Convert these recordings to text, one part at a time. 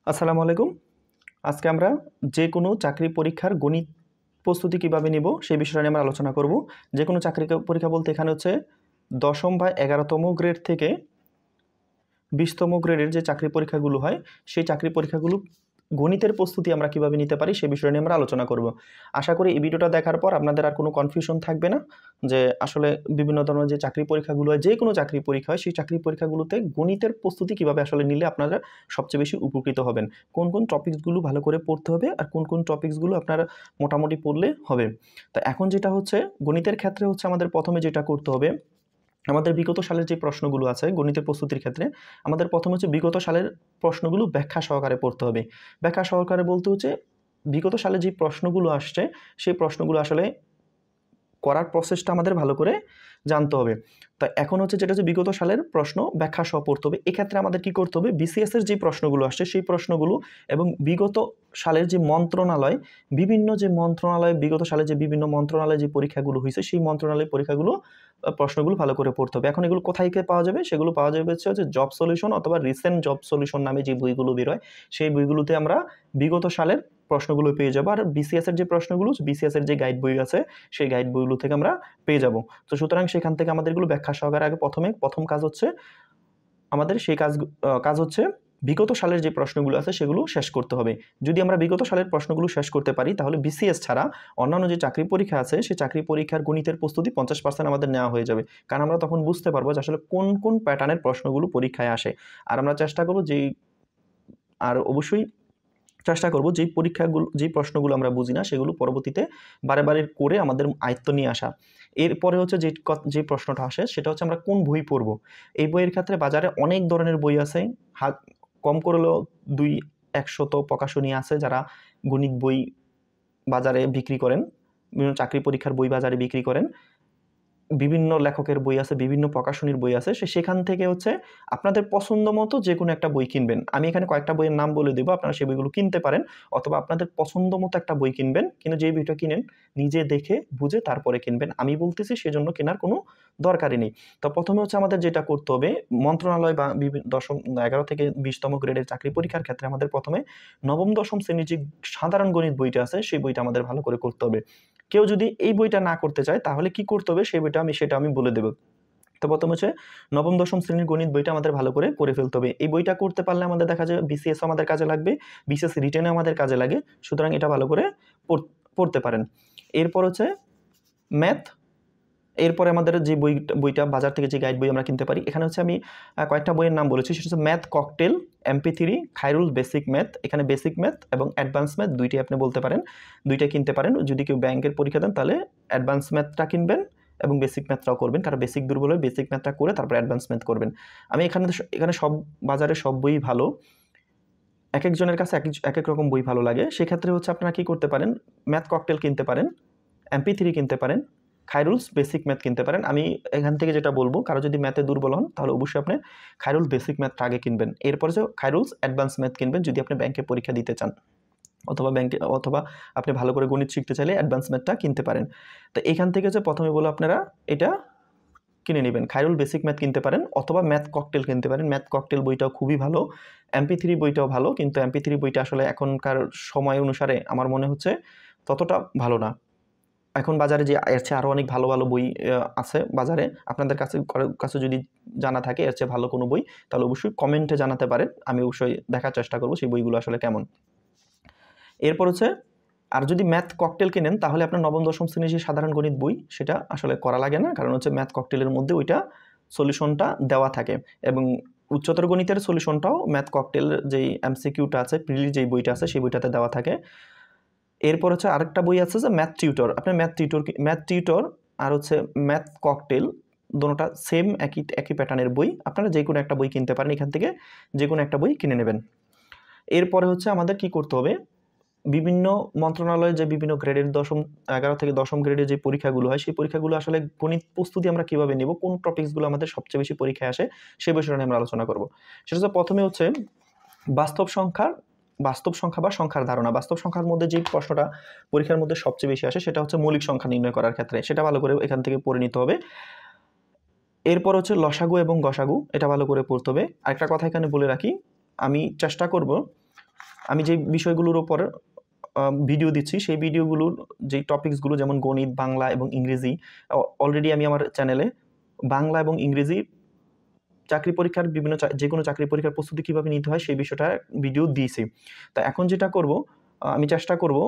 আসসালামু আলাইকুম। আজকে আমরা যে কোনো চাকরি পরীক্ষার গণিত প্রস্তুতি কীভাবে নিব সেই বিষয়টা নিয়ে আমরা আলোচনা করব। যে কোনো চাকরি পরীক্ষা বলতে এখানে হচ্ছে 10ম বা 11তম গ্রেড থেকে 20তম গ্রেডের যে চাকরি পরীক্ষাগুলো হয় সেই চাকরি পরীক্ষাগুলো গণিতের প্রস্তুতি আমরা কীভাবে নিতে পারি সে বিষয় নিয়ে আমরা আলোচনা করব। আশা করি এই ভিডিওটা দেখার পর আপনাদের আর কোনো কনফিউশন থাকবে না যে আসলে বিভিন্ন ধরনের যে চাকরি পরীক্ষাগুলো হয়, যে কোনো চাকরি পরীক্ষা হয়, সেই চাকরি পরীক্ষাগুলোতে গণিতের প্রস্তুতি কীভাবে আসলে নিলে আপনারা সবচেয়ে বেশি উপকৃত হবেন, কোন কোন টপিকসগুলো ভালো করে পড়তে হবে আর কোন কোন টপিকসগুলো আপনারা মোটামুটি পড়লে হবে। তো এখন যেটা হচ্ছে গণিতের ক্ষেত্রে হচ্ছে আমাদের প্রথমে যেটা করতে হবে, আমাদের বিগত সালের যে প্রশ্নগুলো আছে গণিতের প্রস্তুতির ক্ষেত্রে আমাদের প্রথমে হচ্ছে বিগত সালের প্রশ্নগুলো ব্যাখ্যা সহকারে পড়তে হবে। ব্যাখ্যা সহকারে বলতে হচ্ছে বিগত সালে যে প্রশ্নগুলো আসছে সেই প্রশ্নগুলো আসলে করার প্রসেসটা আমাদের ভালো করে জানতে হবে। তো এখন হচ্ছে যেটা হচ্ছে বিগত সালের প্রশ্ন ব্যাখ্যা সহ পড়তে হবে। এক্ষেত্রে আমাদের কি করতে হবে, বিসিএসের যে প্রশ্নগুলো আসছে সেই প্রশ্নগুলো এবং বিগত সালের যে মন্ত্রণালয়, বিভিন্ন যে মন্ত্রণালয় বিগত সালে যে বিভিন্ন মন্ত্রণালয়ে যে পরীক্ষাগুলো হয়েছে সেই মন্ত্রণালয়ের পরীক্ষাগুলো প্রশ্নগুলো ভালো করে পড়তে হবে। এখন এগুলো কোথায় পাওয়া যাবে, সেগুলো পাওয়া যাবে হচ্ছে জব সলিউশন অথবা রিসেন্ট জব সলিউশন নামে যে বইগুলো বেরোয় সেই বইগুলোতে আমরা বিগত সালের প্রশ্নগুলো পেয়ে যাবো। আর বিসিএসের যে প্রশ্নগুলো, বিসিএসের যে গাইড বই আছে সেই গাইড বইগুলো থেকে আমরা পেয়ে যাব। তো সুতরাং সেখান থেকে আমাদের এগুলো ব্যাখ্যা সহকারে আগে প্রথম কাজ হচ্ছে আমাদের সেই কাজ হচ্ছে বিগত সালের যে প্রশ্নগুলো আছে সেগুলো শেষ করতে হবে। যদি আমরা বিগত সালের প্রশ্নগুলো শেষ করতে পারি তাহলে বিসিএস ছাড়া অন্যান্য যে চাকরি পরীক্ষা আছে সেই চাকরি পরীক্ষার গণিতের প্রস্তুতি 50% আমাদের নেওয়া হয়ে যাবে। কারণ আমরা তখন বুঝতে পারবো যে আসলে কোন কোন প্যাটার্নের প্রশ্নগুলো পরীক্ষায় আসে। আর আমরা চেষ্টা করবো অবশ্যই চেষ্টা করব যেই প্রশ্নগুলো আমরা বুঝি না সেগুলো পরবর্তীতে বারে বারে করে আমাদের আয়ত্ত নিয়ে আসা। এরপরে হচ্ছে যে প্রশ্নটা আসে সেটা হচ্ছে আমরা কোন বই পড়ব। এই বইয়ের ক্ষেত্রে বাজারে অনেক ধরনের বই আছে, কম করলেও 200 প্রকাশনী আছে যারা গণিত বই বাজারে বিক্রি করেন, বিভিন্ন চাকরি পরীক্ষার বই বাজারে বিক্রি করেন। বিভিন্ন লেখকের বই আছে, বিভিন্ন প্রকাশনীর বই আছে, সেখান থেকে হচ্ছে আপনাদের পছন্দ মতো যে কোনো একটা বই কিনবেন। আমি এখানে কয়েকটা বইয়ের নাম বলে দেবো, আপনারা সেই বইগুলো কিনতে পারেন অথবা আপনাদের পছন্দ মতো একটা বই কিনবেন, কিন্তু যেই বইটা কিনেন নিজে দেখে বুঝে তারপরে কিনবেন। আমি বলতেছি সেজন্য কেনার কোনো দরকারই নেই। তো প্রথমে হচ্ছে আমাদের যেটা করতে হবে, মন্ত্রণালয় বা 11 থেকে 20তম গ্রেডের চাকরি পরীক্ষার ক্ষেত্রে আমাদের প্রথমে নবম দশম শ্রেণীর যে সাধারণ গণিত বইটা আছে সেই বইটা আমাদের ভালো করে করতে হবে। কেউ যদি এই বইটা না করতে চায় তাহলে কি করতে হবে সেই বইটা সেটা আমি বলে দেব। তো প্রথম হচ্ছে নবম দশম শ্রেণীর গণিত বইটা আমাদের ভালো করে ফেলতে হবে। এই বইটা করতে পারলে আমাদের দেখা যায় বিসিএস আমাদের কাজে লাগবে, বিসিএস রিটেনে আমাদের কাজে লাগে, সুতরাং এটা ভালো করে পড়তে পারেন। এরপর হচ্ছে ম্যাথ। এরপরে আমাদের যে বইটা বাজার থেকে যে গাইড বই আমরা কিনতে পারি, এখানে হচ্ছে আমি কয়েকটা বইয়ের নাম বলেছি, সেটা হচ্ছে math cocktail, MP3, Khairul basic math. এখানে বেসিক ম্যাথ এবং অ্যাডভান্স ম্যাথ দুইটাই আপনি বলতে পারেন, দুইটাই কিনতে পারেন। যদি কেউ ব্যাংকের পরীক্ষা দেন তাহলে অ্যাডভান্স ম্যাথটা কিনবেন এবং বেসিক ম্যাথটাও করবেন, কারণ বেসিক দুর্বল হলে বেসিক ম্যাথটা করে তারপর অ্যাডভান্স ম্যাথ করবেন। আমি এখানে সব বাজারে সব বই ভালো, এক একজনের কাছে এক এক রকম বই ভালো লাগে। সেক্ষেত্রে হচ্ছে আপনারা কি করতে পারেন, ম্যাথ ককটেল কিনতে পারেন, MP3 কিনতে পারেন, খায়রুলস বেসিক ম্যাথ কিনতে পারেন। আমি এখান থেকে যেটা বলবো, কারো যদি ম্যাথে দুর্বল হন তাহলে অবশ্যই আপনি খায়রুল বেসিক ম্যাথটা আগে কিনবেন, এরপরে যে খায়রুলস অ্যাডভান্স ম্যাথ কিনবেন যদি আপনি ব্যাংকে পরীক্ষা দিতে চান, অথবা আপনি ভালো করে গণিত শিখতে চাইলে অ্যাডভান্স ম্যাথটা কিনতে পারেন। তো এখান থেকে যে প্রথমে বলো আপনারা এটা কিনে নেবেন, খায়রুল বেসিক ম্যাথ কিনতে পারেন অথবা ম্যাথ ককটেল কিনতে পারেন। ম্যাথ ককটেল বইটাও খুবই ভালো, MP3 বইটাও ভালো, কিন্তু MP3 বইটা আসলে এখনকার সময় অনুসারে আমার মনে হচ্ছে ততটা ভালো না। এখন বাজারে যে এর চেয়ে আরও অনেক ভালো ভালো বই আছে বাজারে, আপনাদের কাছে যদি জানা থাকে এর চেয়ে ভালো কোনো বই তাহলে অবশ্যই কমেন্টে জানাতে পারেন, আমি অবশ্যই দেখার চেষ্টা করবো সেই বইগুলো আসলে কেমন। এরপর হচ্ছে আর যদি ম্যাথ ককটেল কেনেন তাহলে আপনার নবম দশম শ্রেণীর যে সাধারণ গণিত বই সেটা আসলে করা লাগে না, কারণ হচ্ছে ম্যাথ ককটেলের মধ্যে ওইটা সলিউশনটা দেওয়া থাকে এবং উচ্চতর গণিতের সলিউশনটাও ম্যাথ ককটেল যেই MCQটা আছে, প্রিলি যেই বইটা আছে সেই বইটাতে দেওয়া থাকে। এরপর হচ্ছে আরেকটা বই আছে যে ম্যাথ টিউটর। আপনার ম্যাথ টিউটর আর হচ্ছে ম্যাথ ককটেল দুটোটা সেম একই প্যাটার্নের বই, আপনারা যে কোনো একটা বই কিনতে পারেন, এখান থেকে যে কোনো একটা বই কিনে নেবেন। এরপরে হচ্ছে আমাদের কি করতে হবে, বিভিন্ন মন্ত্রণালয়ে যে বিভিন্ন গ্রেডের 11 থেকে 10ম গ্রেডের যে পরীক্ষাগুলো হয় সেই পরীক্ষাগুলো আসলে গণিত প্রস্তুতি আমরা কীভাবে নেব, কোন টপিকসগুলো আমাদের সবচেয়ে বেশি পরীক্ষায় আসে সে বিষয়ে নিয়ে আমরা আলোচনা করব। সেটা হচ্ছে প্রথমে হচ্ছে বাস্তব সংখ্যা বা সংখ্যার ধারণা। বাস্তব সংখ্যার মধ্যে যে প্রশ্নটা পরীক্ষার মধ্যে সবচেয়ে বেশি আসে সেটা হচ্ছে মৌলিক সংখ্যা নির্ণয় করার ক্ষেত্রে, সেটা ভালো করে এখান থেকে পড়ে নিতে হবে। এরপর হচ্ছে লসাগু এবং গসাগু, এটা ভালো করে পড়তে হবে। আরেকটা কথা এখানে বলে রাখি, আমি চেষ্টা করব আমি যে বিষয়গুলোর উপর ভিডিও দিচ্ছি সেই ভিডিওগুলোর যে টপিকসগুলো যেমন গণিত, বাংলা এবং ইংরেজি, অলরেডি আমি আমার চ্যানেলে বাংলা এবং ইংরেজি চাকরি পরীক্ষার বিভিন্ন যে কোনো চাকরি পরীক্ষার প্রস্তুতি কীভাবে নিতে হয় সেই বিষয়টা ভিডিও দিয়েছি। তো এখন যেটা করব, আমি চেষ্টা করব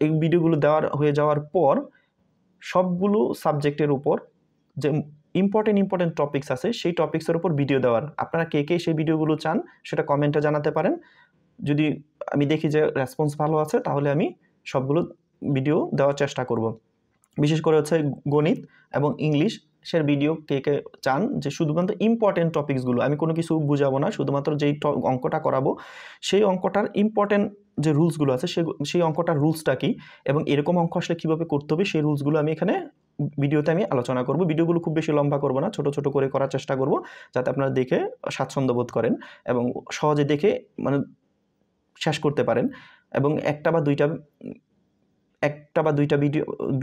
এই ভিডিওগুলো হয়ে যাওয়ার পর সবগুলো সাবজেক্টের উপর যে ইম্পর্টেন্ট টপিকস আছে সেই টপিক্সের উপর ভিডিও দেওয়ার। আপনারা কে কে সেই ভিডিওগুলো চান সেটা কমেন্টে জানাতে পারেন। যদি আমি দেখি যে রেসপন্স ভালো আছে তাহলে আমি সবগুলো ভিডিও দেওয়ার চেষ্টা করব। বিশেষ করে হচ্ছে গণিত এবং ইংলিশের ভিডিও কে কে চান, যে শুধুমাত্র ইম্পর্টেন্ট টপিকসগুলো, আমি কোনো কিছু বুঝাবো না, শুধুমাত্র যেই অঙ্কটা করাবো সেই অঙ্কটার ইম্পর্টেন্ট যে রুলসগুলো আছে সেই অঙ্কটার রুলসটা কি এবং এরকম অঙ্ক আসলে কীভাবে করতে হবে সেই রুলসগুলো আমি এখানে ভিডিওতে আমি আলোচনা করব। ভিডিওগুলো খুব বেশি লম্বা করব না, ছোট ছোট করে করার চেষ্টা করব যাতে আপনারা দেখে স্বাচ্ছন্দ্য বোধ করেন এবং সহজে দেখে মানে শেষ করতে পারেন। এবং একটা বা দুইটা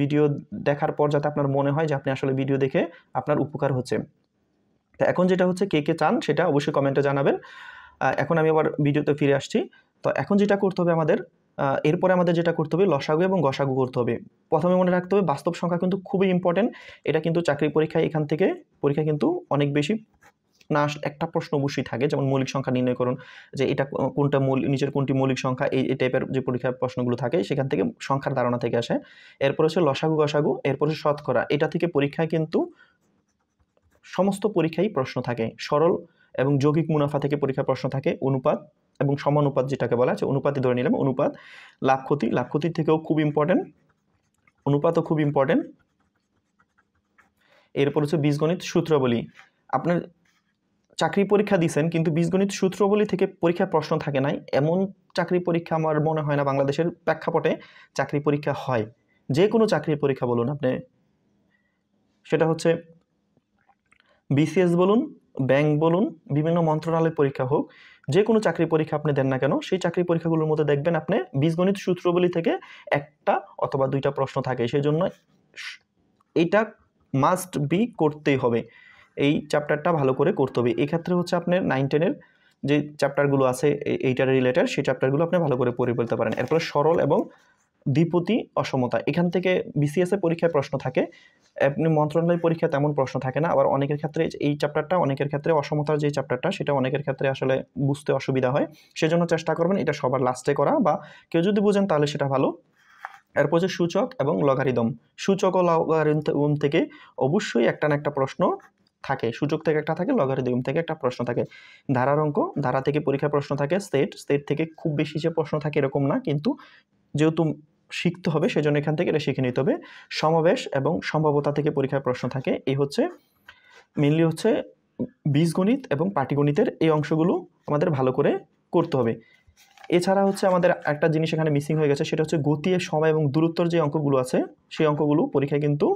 ভিডিও দেখার পর যাতে আপনার মনে হয় যে আপনি আসলে ভিডিও দেখে আপনার উপকার হচ্ছে। তো এখন যেটা হচ্ছে কে কে চান সেটা অবশ্যই কমেন্টে জানাবেন। এখন আমি আবার ভিডিওতে ফিরে আসছি। তো এখন যেটা করতে হবে এরপরে আমাদের যেটা করতে হবে লসাগু এবং গসাগু করতে হবে। প্রথমে মনে রাখতে হবে বাস্তব সংখ্যা কিন্তু খুবই ইম্পর্টেন্ট। এটা কিন্তু চাকরি পরীক্ষায় পরীক্ষা কিন্তু অনেক বেশি না একটা প্রশ্ন অবশ্যই থাকে, যেমন মৌলিক সংখ্যা নির্ণয় করুন, যে এটা কোনটা নিচের কোনটি মৌলিক সংখ্যা, এই টাইপের যে পরীক্ষার প্রশ্নগুলো থাকে সেখান থেকে সংখ্যার ধারণা থেকে আসে। এরপর হচ্ছে লসাগু গসাগু, এরপর হচ্ছে শতকরা। এটা থেকে পরীক্ষায় কিন্তু সমস্ত পরীক্ষায় প্রশ্ন থাকে। সরল এবং যৌগিক মুনাফা থেকে পরীক্ষার প্রশ্ন থাকে। অনুপাত এবং সমানুপাত যেটাকে বলা আছে, অনুপাতই ধরে নিলাম, অনুপাত। লাভ ক্ষতির থেকেও খুব ইম্পর্টেন্ট, অনুপাতও খুব ইম্পর্টেন্ট। এরপর হচ্ছে বীজগণিত সূত্রাবলী। আপনার চাকরি পরীক্ষা দিয়েছেন কিন্তু বীজগণিত সূত্রাবলী থেকে পরীক্ষার প্রশ্ন থাকে নাই এমন চাকরি পরীক্ষা আমার মনে হয় না বাংলাদেশের প্রেক্ষাপটে চাকরি পরীক্ষা হয়। যে কোনো চাকরির পরীক্ষা বলুন আপনি, সেটা হচ্ছে বিসিএস বলুন, ব্যাংক বলুন, বিভিন্ন মন্ত্রণালয়ের পরীক্ষা হোক, যে কোনো চাকরি পরীক্ষা আপনি দেন না কেন সেই চাকরি পরীক্ষাগুলোর মধ্যে দেখবেন আপনি বীজগণিত সূত্রাবলী থেকে একটা অথবা দুইটা প্রশ্ন থাকে। সেই জন্য এটা মাস্ট বি করতেই হবে, এই চ্যাপ্টারটা ভালো করে করতে হবে। এক্ষেত্রে হচ্ছে আপনার 9-10-এর যে চ্যাপ্টারগুলো আছে এইটার রিলেটেড সেই চ্যাপ্টারগুলো আপনি ভালো করে পড়ে ফেলতে পারেন। এরপরে সরল এবং দ্বিপদী অসমতা, এখান থেকে বিসিএস এর পরীক্ষায় প্রশ্ন থাকে, আপনি মন্ত্রণালয় পরীক্ষা তেমন প্রশ্ন থাকে না। আবার অনেকের ক্ষেত্রে এই চ্যাপ্টারটা, অনেকের ক্ষেত্রে অসমতার যে চ্যাপ্টারটা সেটা অনেকের ক্ষেত্রে আসলে বুঝতে অসুবিধা হয়। সেজন্য চেষ্টা করবেন এটা সবার লাস্টে করা, বা কেউ যদি বুঝেন তাহলে সেটা ভালো। এরপর হচ্ছে সূচক এবং লগারিদম। সূচক ও লগারিদম থেকে অবশ্যই একটা না একটা প্রশ্ন থাকে। সূচক থেকে একটা থাকে, লগারিদম থেকে একটা প্রশ্ন থাকে। ধারার অঙ্ক, ধারা থেকে পরীক্ষা প্রশ্ন থাকে। সেট থেকে খুব বেশি যে প্রশ্ন থাকে এরকম না, কিন্তু যেহেতু শিখতে হবে সেজন্য এখান থেকে এটা শিখে নিতে হবে। সমাবেশ এবং সম্ভাব্যতা থেকে পরীক্ষার প্রশ্ন থাকে। এই হচ্ছে মেইনলি হচ্ছে বীজগণিত এবং পাটিগণিতের এই অংশগুলো আমাদের ভালো করে করতে হবে। এছাড়া হচ্ছে আমাদের একটা জিনিস এখানে মিসিং হয়ে গেছে, সেটা হচ্ছে গতি, সময় এবং দূরত্বর যে অঙ্কগুলো আছে সেই অঙ্কগুলো পরীক্ষায় কিন্তু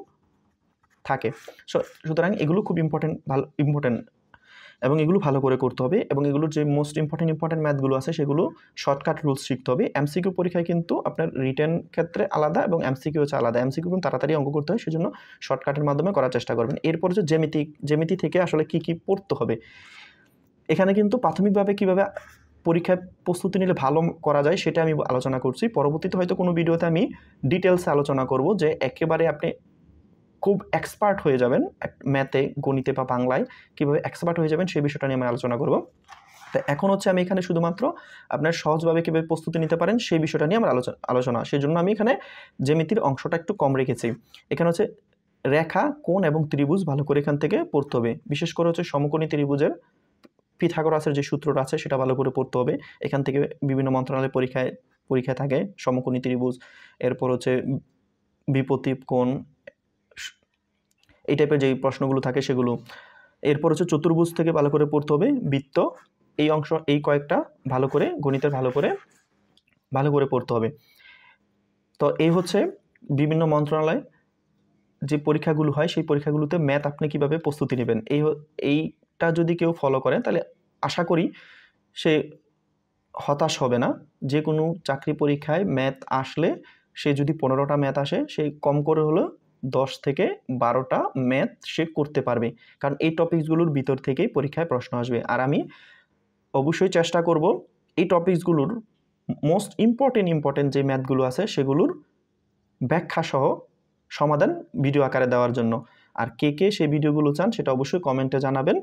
থাকে। সুতরাং এগুলো খুব ইম্পর্টেন্ট এবং এগুলো ভালো করে করতে হবে। এবং এগুলোর যে মোস্ট ইম্পর্টেন্ট ম্যাথগুলো আছে সেগুলো শর্টকাট রুলস শিখতে হবে। এমসিকিউ পরীক্ষায় কিন্তু আপনার রিটেন ক্ষেত্রে আলাদা এবং এমসিকিউ হচ্ছে আলাদা। এমসিকিউ কিন্তু তাড়াতাড়ি অঙ্ক করতে হয়, সেজন্য শর্টকাটের মাধ্যমে করার চেষ্টা করবেন। এরপর হচ্ছে জ্যামিতি থেকে আসলে কি পড়তে হবে। এখানে কিন্তু প্রাথমিকভাবে কিভাবে পরীক্ষায় প্রস্তুতি নিলে ভালো করা যায় সেটা আমি আলোচনা করছি। পরবর্তীতে হয়তো কোনো ভিডিওতে আমি ডিটেলসে আলোচনা করব, যে একেবারে আপনি খুব এক্সপার্ট হয়ে যাবেন ম্যাথে, গণিতে বা বাংলায় কীভাবে এক্সপার্ট হয়ে যাবেন সেই বিষয়টা নিয়ে আমি আলোচনা করব। তো এখন হচ্ছে আমি এখানে শুধুমাত্র আপনার সহজভাবে কীভাবে প্রস্তুতি নিতে পারেন সেই বিষয়টা নিয়ে আমার আলোচনা। সেই জন্য আমি এখানে জ্যামিতির অংশটা একটু কম রেখেছি। এখানে হচ্ছে রেখা, কোণ এবং ত্রিভুজ ভালো করে এখান থেকে পড়তে হবে। বিশেষ করে হচ্ছে সমকোণী ত্রিভুজের পিথাগোরাসের যে সূত্রটা আছে সেটা ভালো করে পড়তে হবে। এখান থেকে বিভিন্ন মন্ত্রণালয়ের পরীক্ষায় থাকে সমকোণী ত্রিভুজ, এরপর হচ্ছে বিপরীত কোণ, এই টাইপের যেই প্রশ্নগুলো থাকে সেগুলো। এরপর হচ্ছে চতুর্ভুজ থেকে ভালো করে পড়তে হবে। বৃত্ত, এই অংশ, এই কয়েকটা ভালো করে গণিতের ভালো করে পড়তে হবে। তো এই হচ্ছে বিভিন্ন মন্ত্রণালয় যে পরীক্ষাগুলো হয় সেই পরীক্ষাগুলোতে ম্যাথ আপনি কিভাবে প্রস্তুতি নেবেন, এইটা যদি কেউ ফলো করে তাহলে আশা করি সে হতাশ হবে না। যে কোনো চাকরি পরীক্ষায় ম্যাথ আসলে সে যদি 15টা ম্যাথ আসে, সে কম করে হলো 10 থেকে 12টা ম্যাথ সে করতে পারবে, কারণ এই টপিকসগুলোর ভিতর থেকেই পরীক্ষায় প্রশ্ন আসবে। আর আমি অবশ্যই চেষ্টা করব এই টপিকসগুলোর মোস্ট ইম্পর্টেন্ট যে ম্যাথগুলো আছে সেগুলোর ব্যাখ্যা সহ সমাধান ভিডিও আকারে দেওয়ার জন্য। আর কে কে সেই ভিডিওগুলো চান সেটা অবশ্যই কমেন্টে জানাবেন।